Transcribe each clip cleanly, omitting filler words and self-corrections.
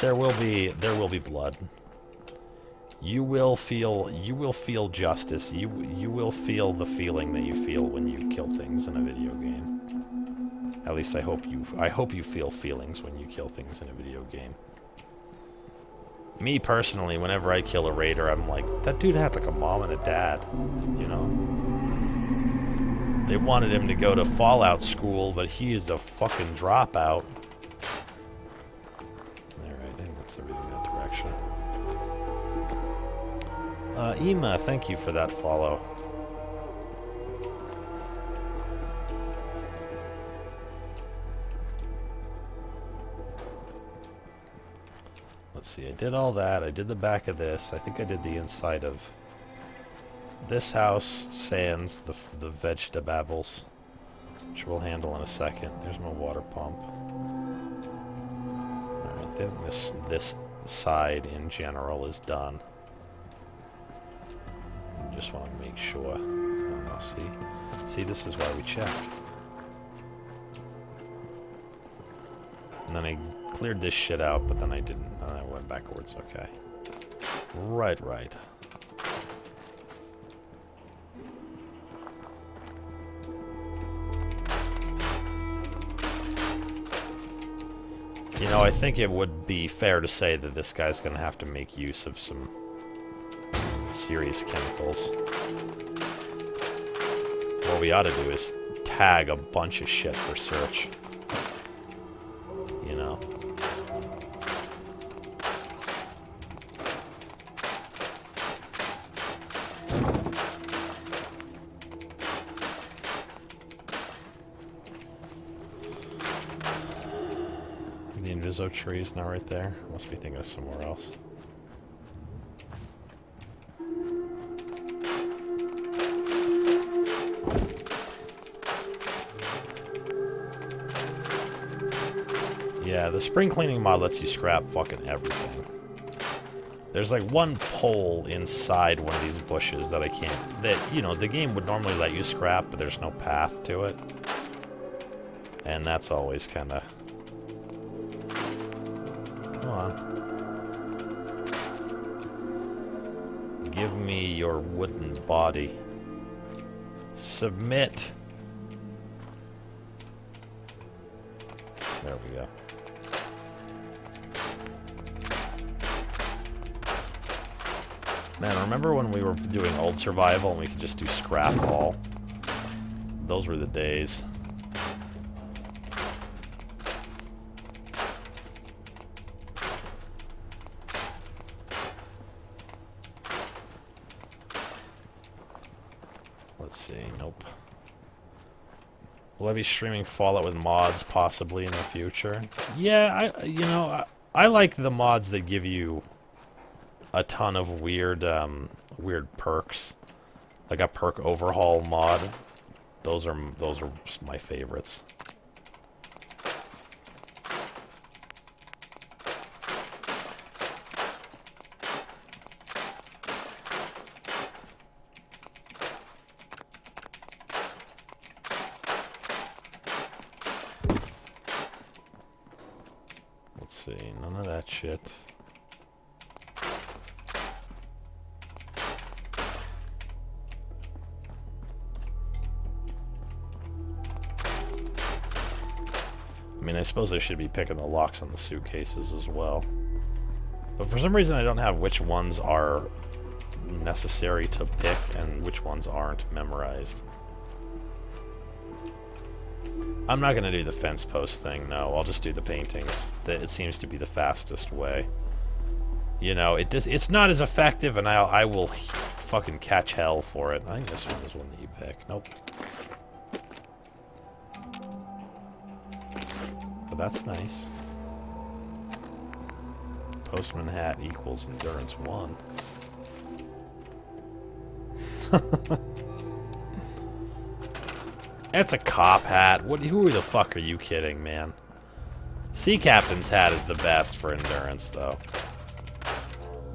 There will be blood. You will feel justice. You will feel the feeling that you feel when you kill things in a video game. At least I hope you feel feelings when you kill things in a video game. Me personally, whenever I kill a raider, I'm like, that dude had like a mom and a dad, you know? They wanted him to go to Fallout school, but he is a fucking dropout. Alright, I think that's everything in that direction. Ema, thank you for that follow. Let's see, I did all that. I did the back of this. I think I did the inside of this house, sans the vegetables, which we'll handle in a second. There's my water pump. Alright, then this side in general is done. Just want to make sure. Oh no, see, this is why we check. And then I cleared this shit out, but then I didn't. I went backwards. Okay. Right. You know, I think it would be fair to say that this guy's gonna have to make use of some serious chemicals. What we ought to do is tag a bunch of shit for search. You know. The Inviso tree is not right there. I must be thinking of somewhere else. Yeah, the spring cleaning mod lets you scrap fucking everything. There's like one pole inside one of these bushes that I can't... That, you know, the game would normally let you scrap, but there's no path to it. And that's always kind of... Come on. Give me your wooden body. Submit. There we go. Man, remember when we were doing old survival and we could just do scrap all? Those were the days. Let's see, nope. Will I be streaming Fallout with mods possibly in the future? Yeah, I like the mods that give you a ton of weird perks, like a perk overhaul mod. Those are my favorites. Let's see, none of that shit. I mean, I suppose I should be picking the locks on the suitcases as well. But for some reason I don't have which ones are necessary to pick and which ones aren't memorized. I'm not going to do the fence post thing, no. I'll just do the paintings. It seems to be the fastest way. You know, it's not as effective, and I will fucking catch hell for it. I think this one is one that you pick. Nope. But that's nice. Postman hat equals endurance 1. That's a cop hat. Who the fuck are you kidding, man? Sea Captain's hat is the best for endurance, though.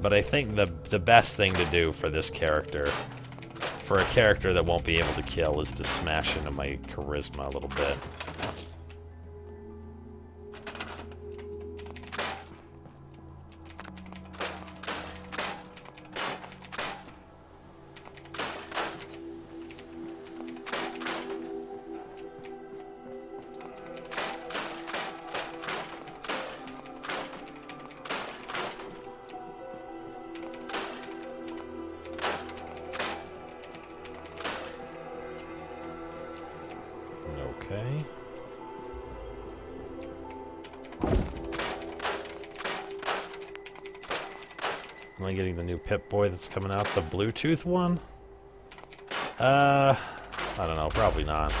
But I think the best thing to do for this character, for a character that won't be able to kill, is to smash into my charisma a little bit. Okay. Am I getting the new Pip-Boy that's coming out? The Bluetooth one? I don't know. Probably not.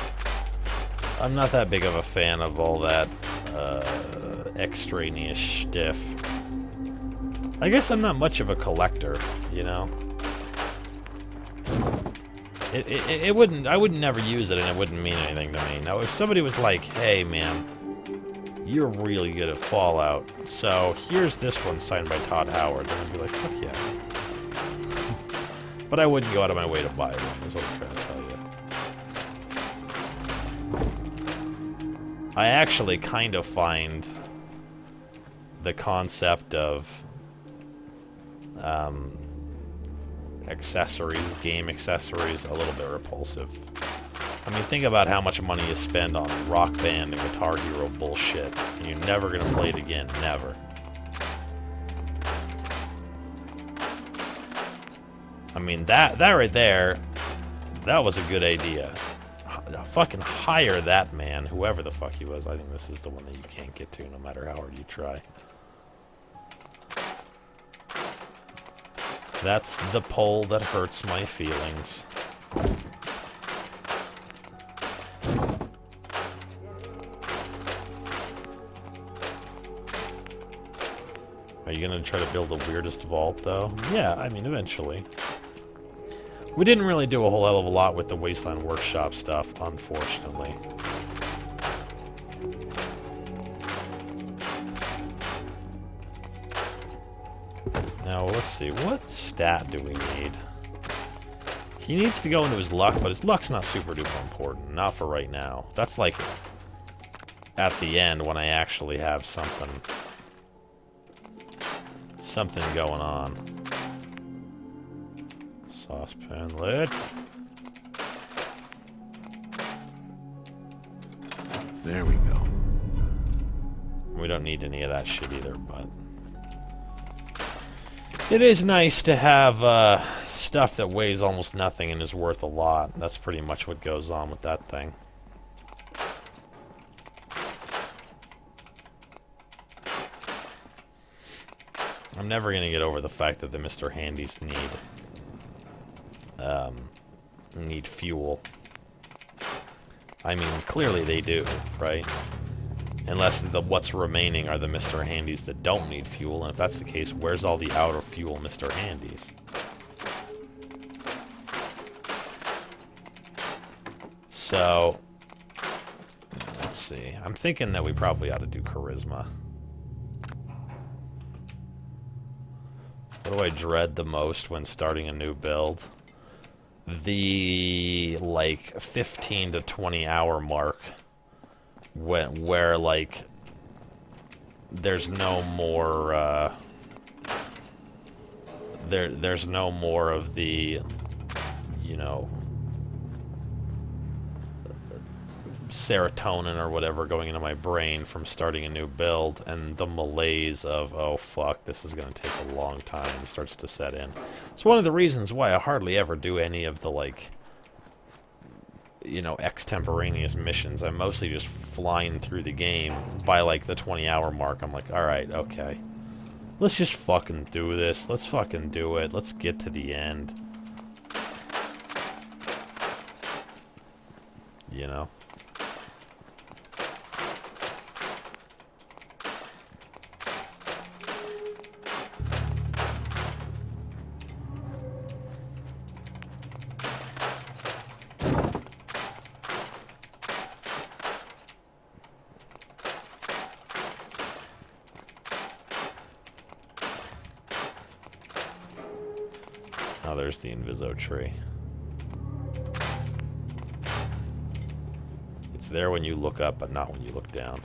I'm not that big of a fan of all that, extraneous stiff. I guess I'm not much of a collector, you know? It wouldn't... I would never use it and it wouldn't mean anything to me. Now, if somebody was like, hey, man, you're really good at Fallout, so here's this one signed by Todd Howard, then I'd be like, fuck yeah. But I wouldn't go out of my way to buy one, is what I'm trying to tell you. I actually kind of find the concept of accessories, game accessories, a little bit repulsive. I mean, think about how much money you spend on Rock Band and Guitar Hero bullshit, and you're never gonna play it again, never. I mean, that right there, that was a good idea. Fucking hire that man, whoever the fuck he was. I think this is the one that you can't get to no matter how hard you try. That's the pole that hurts my feelings. Are you gonna try to build the weirdest vault, though? Yeah, I mean, eventually. We didn't really do a whole hell of a lot with the Wasteland Workshop stuff, unfortunately. Now, let's see. What stat do we need? He needs to go into his luck, but his luck's not super duper important. Not for right now. That's like at the end when I actually have something going on. Saucepan lid. There we go. We don't need any of that shit either, but it is nice to have stuff that weighs almost nothing and is worth a lot. That's pretty much what goes on with that thing. I'm never gonna get over the fact that the Mr. Handies need fuel. I mean, clearly they do, right? Unless what's remaining are the Mr. Handies that don't need fuel, and if that's the case, where's all the out of fuel Mr. Handies? So, let's see. I'm thinking that we probably ought to do charisma. What do I dread the most when starting a new build? The, like, 15 to 20 hour mark. Where like, there's no more, there's no more of the, you know, serotonin or whatever going into my brain from starting a new build, and the malaise of, oh fuck, this is going to take a long time starts to set in. It's one of the reasons why I hardly ever do any of the, like, you know, extemporaneous missions. I'm mostly just flying through the game. By, like, the 20-hour mark, I'm like, alright, okay. Let's just fucking do this. Let's fucking do it. Let's get to the end. You know? Oh, there's the Inviso tree. It's there when you look up, but not when you look down.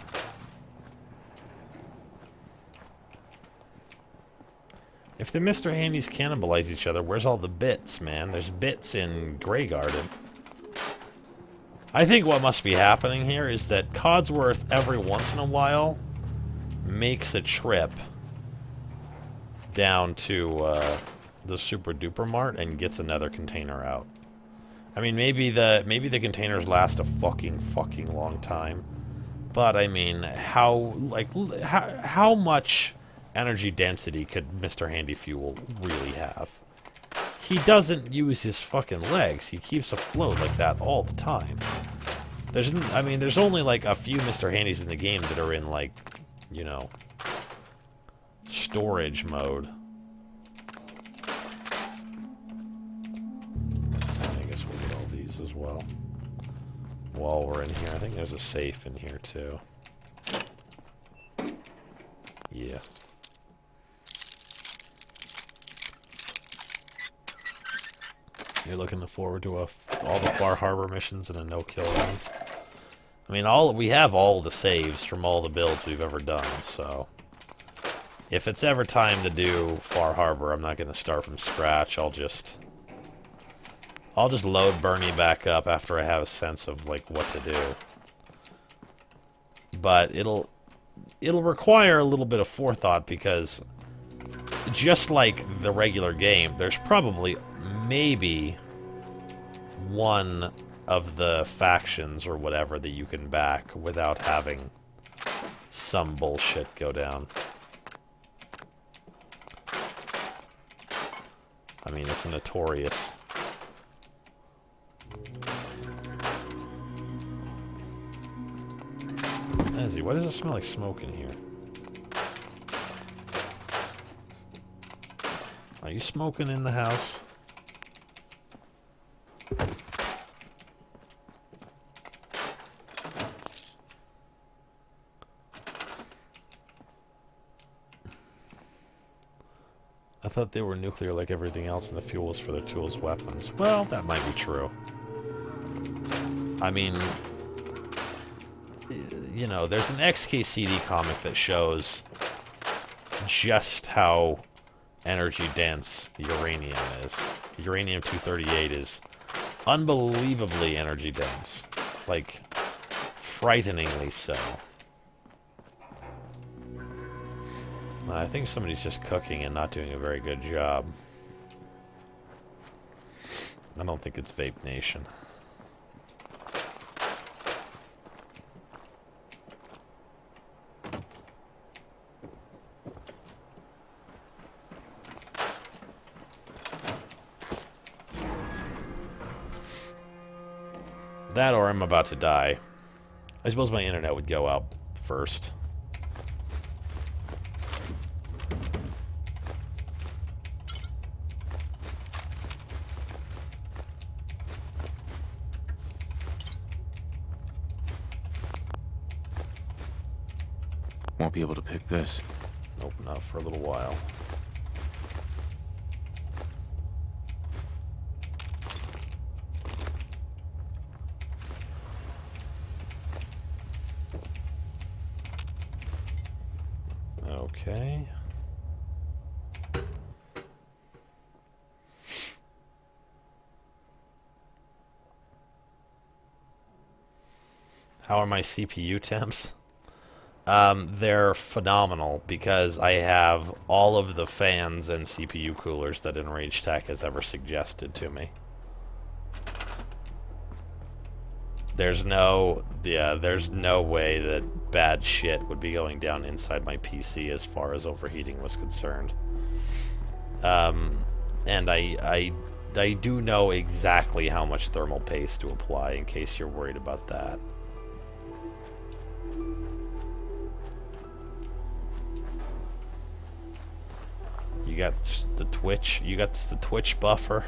If the Mr. Handies cannibalize each other, where's all the bits, man? There's bits in Grey Garden. I think what must be happening here is that Codsworth, every once in a while, makes a trip down to, the Super Duper Mart and gets another container out. I mean, maybe the containers last a fucking long time. But I mean, how much energy density could Mr. Handy Fuel really have? He doesn't use his fucking legs. He keeps afloat like that all the time. There's only like a few Mr. Handys in the game that are in like, you know, storage mode. Let's see, I guess we'll get all these as well. While we're in here, I think there's a safe in here too. Yeah. You're looking forward to all the Far Harbor missions and a no-kill run. I mean, we have all the saves from all the builds we've ever done, so if it's ever time to do Far Harbor, I'm not going to start from scratch. I'll just load Bernie back up after I have a sense of like what to do. But it'll require a little bit of forethought because just like the regular game, there's probably maybe one of the factions or whatever that you can back without having some bullshit go down. I mean, it's notorious. Ezzy, why does it smell like smoke in here? Are you smoking in the house? I thought they were nuclear like everything else and the fuel was for their tools, weapons. Well, that might be true. I mean, you know, there's an XKCD comic that shows just how energy dense uranium is. Uranium-238 is unbelievably energy dense. Like, frighteningly so. I think somebody's just cooking and not doing a very good job. I don't think it's Vape Nation. That or I'm about to die. I suppose my internet would go out first. Won't be able to pick this. Nope, not for a little while. Okay. How are my CPU temps? They're phenomenal because I have all of the fans and CPU coolers that Enraged Tech has ever suggested to me. There's no way that bad shit would be going down inside my PC as far as overheating was concerned. And I do know exactly how much thermal paste to apply in case you're worried about that. You got the Twitch buffer.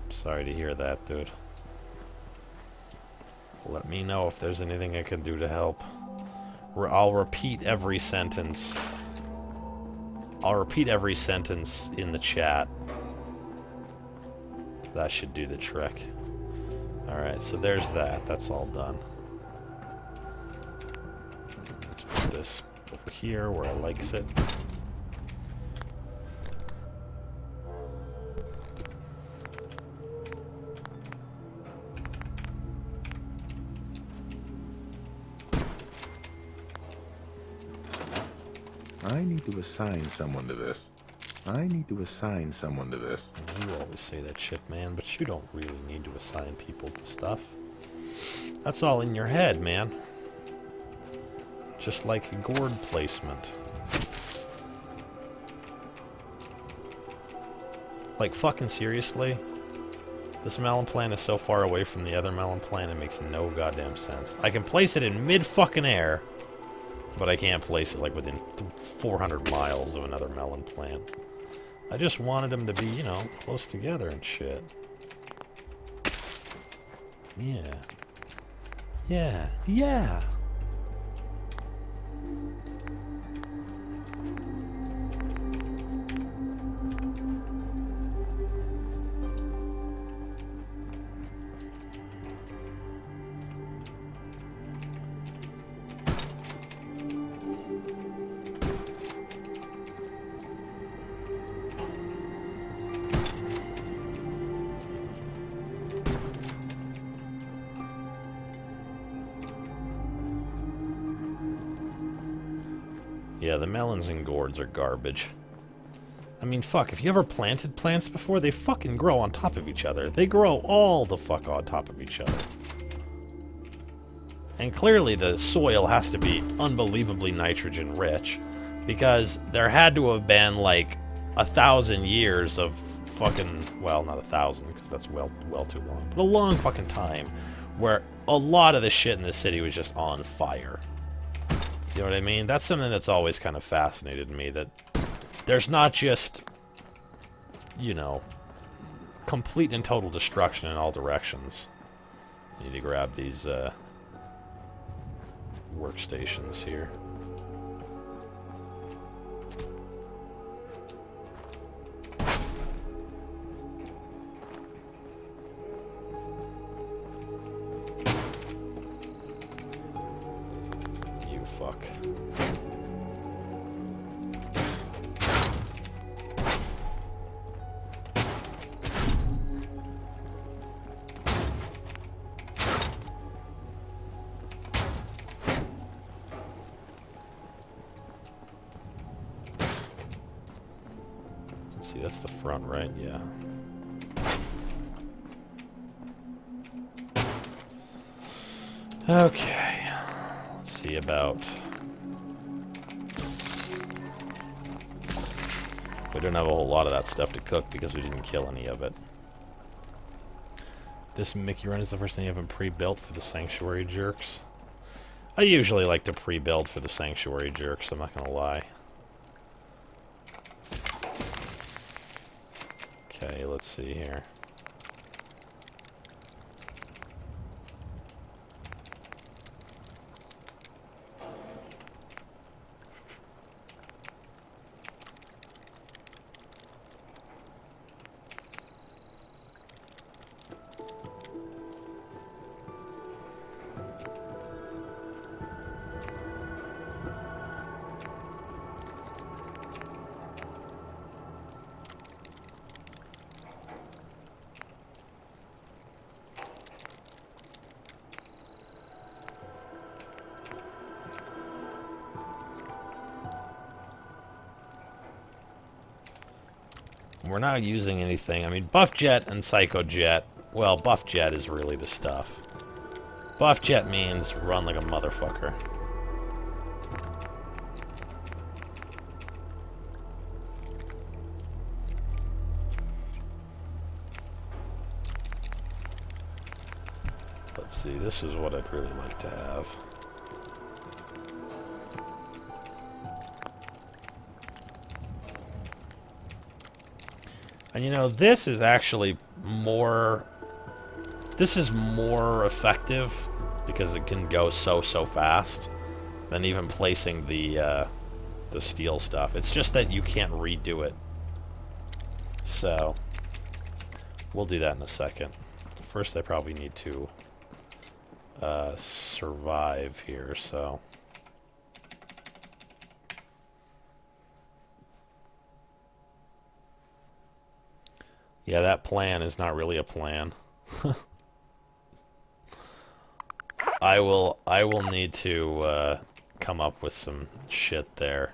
Sorry to hear that, dude. Let me know if there's anything I can do to help. I'll repeat every sentence. I'll repeat every sentence in the chat. That should do the trick. Alright, so there's that. That's all done. Let's put this over here where I likes it. I need to assign someone to this. I need to assign someone to this. You always say that shit, man, but You don't really need to assign people to stuff. That's all in your head, man. Just like gourd placement. Like, fucking seriously? This melon plant is so far away from the other melon plant, it makes no goddamn sense. I can place it in mid-fucking air, but I can't place it, like, within 400 miles of another melon plant. I just wanted them to be, you know, close together and shit. Yeah. Yeah. Yeah! Yeah, the melons and gourds are garbage. I mean, fuck, if you ever planted plants before, they fucking grow on top of each other. They grow all the fuck on top of each other. And clearly the soil has to be unbelievably nitrogen rich, because there had to have been, like, 1,000 years of fucking, well, not 1,000, because that's well too long, but a long fucking time, where a lot of the shit in this city was just on fire. You know what I mean? That's something that's always kind of fascinated me, that there's not just, you know, complete and total destruction in all directions. I need to grab these, workstations here. You fuck. See, that's the front, right? Yeah. Okay. Let's see about... We don't have a whole lot of that stuff to cook because we didn't kill any of it. This Mickey run is the first thing you haven't pre-built for the Sanctuary Jerks. I usually like to pre-build for the Sanctuary Jerks, I'm not gonna lie. Okay, let's see here. We're not using anything. I mean, Buff Jet and Psycho Jet. Well, Buff Jet is really the stuff. Buff Jet means run like a motherfucker. Let's see, this is what I'd really like to have. And you know, this is actually more... This is more effective because it can go so fast than even placing the steel stuff. It's just that you can't redo it. So, we'll do that in a second. First, I probably need to survive here, so... Yeah, that plan is not really a plan. I will need to come up with some shit there.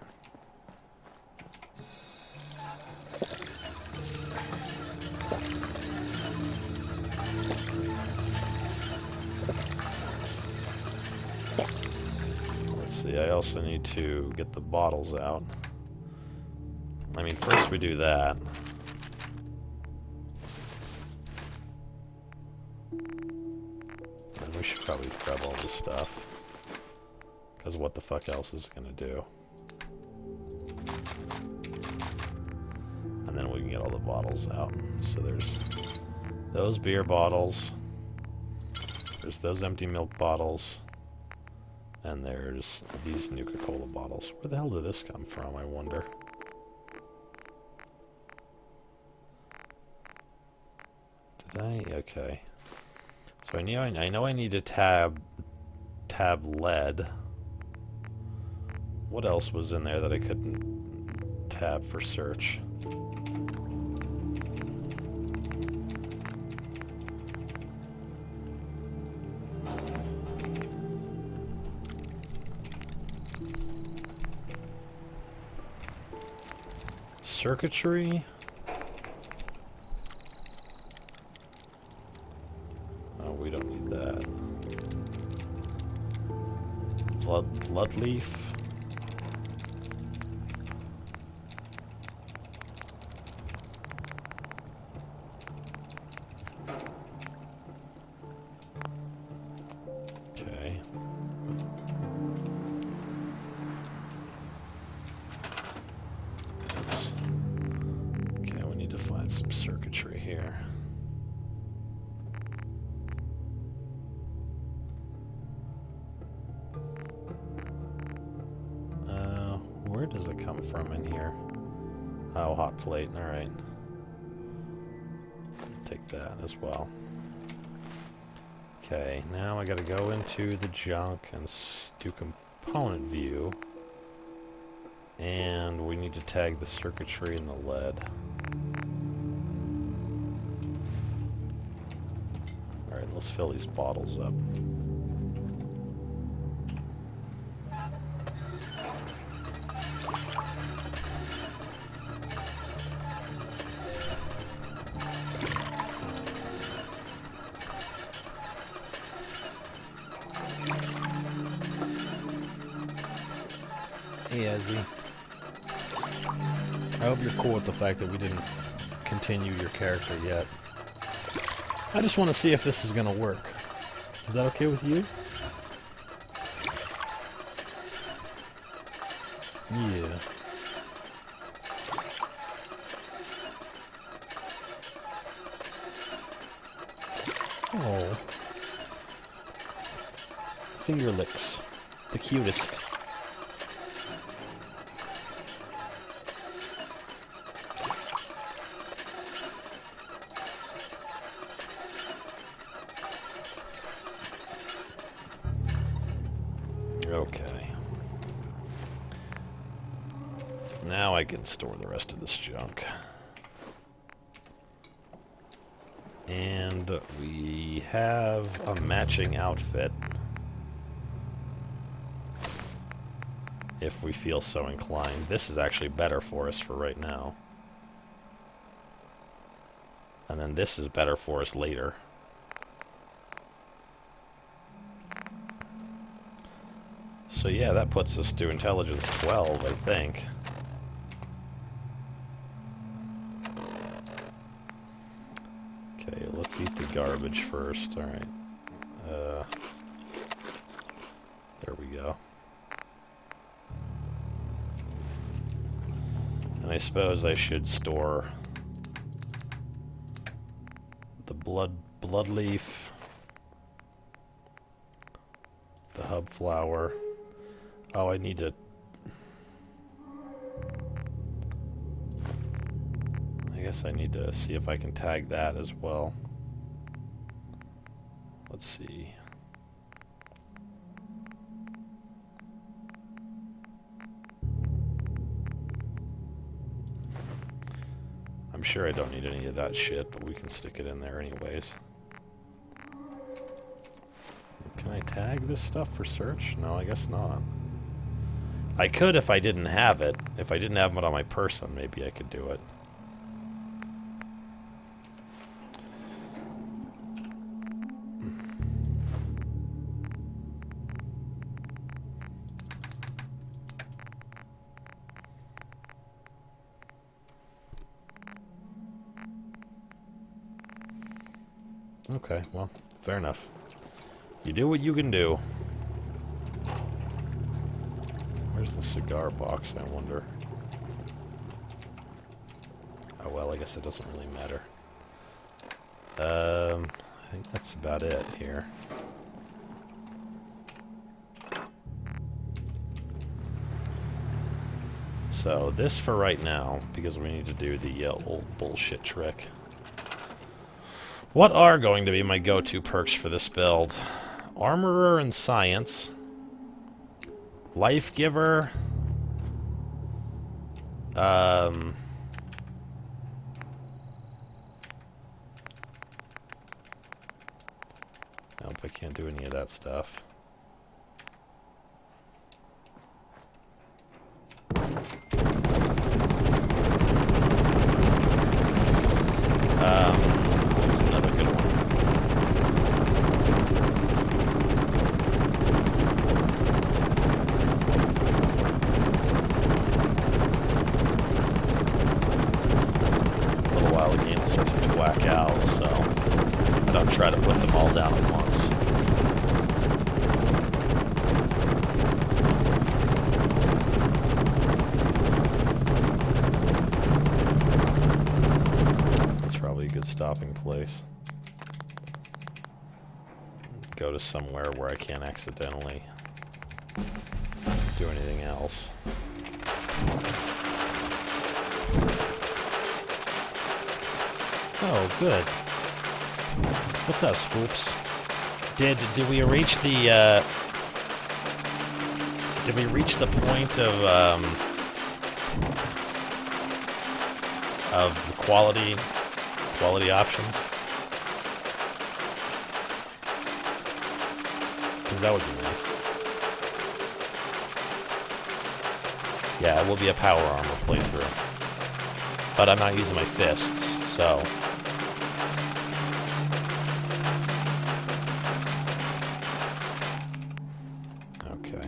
see, I also need to get the bottles out. I mean, first we do that. And we should probably grab all this stuff. Because what the fuck else is it gonna do? And then we can get all the bottles out. So there's those beer bottles. There's those empty milk bottles. And there's these Nuka-Cola bottles. Where the hell did this come from, I wonder? Did I? Okay. So I know I need to tab lead. What else was in there that I couldn't tab for search? Circuitry? Oh, we don't need that. Blood leaf. Okay. Oops. Okay, we need to find some circuitry here. Where does it come from in here? Oh, hot plate. Alright. Take that as well. Okay, now I gotta go into the junk and do component view. And we need to tag the circuitry and the lead. Alright, let's fill these bottles up. Hey, Ezzy. I hope you're cool with the fact that we didn't continue your character yet. I just want to see if this is gonna work. Is that okay with you? Yeah. Oh. Finger licks. The cutest. Okay. Now I can store the rest of this junk. And we have a matching outfit. If we feel so inclined. This is actually better for us for right now. And then this is better for us later. So yeah, that puts us to intelligence 12, I think. Okay, let's eat the garbage first. Alright. There we go. And I suppose I should store the blood leaf, the hub flower. Oh, I need to... I guess I need to see if I can tag that as well. Let's see. I'm sure I don't need any of that shit, but we can stick it in there anyways. Can I tag this stuff for search? No, I guess not. I could if I didn't have it. If I didn't have it on my person, maybe I could do it. Okay, well, fair enough. You do what you can do. Where's the cigar box, I wonder? Oh, well, I guess it doesn't really matter. I think that's about it here. So, this for right now, because we need to do the old bullshit trick. What are going to be my go-to perks for this build? Armorer and Science. Life Giver. Nope, I can't do any of that stuff. What's another good one? A little while the game will start to whack out, so I don't try to put them all down at once. That's probably a good stopping place. Go to somewhere where I can't accidentally do anything else. Oh, good. What's up, Scoops? Did we reach the did we reach the point of the quality options? Because that would be nice. Yeah, it will be a power armor playthrough. But I'm not using my fists, so... Okay.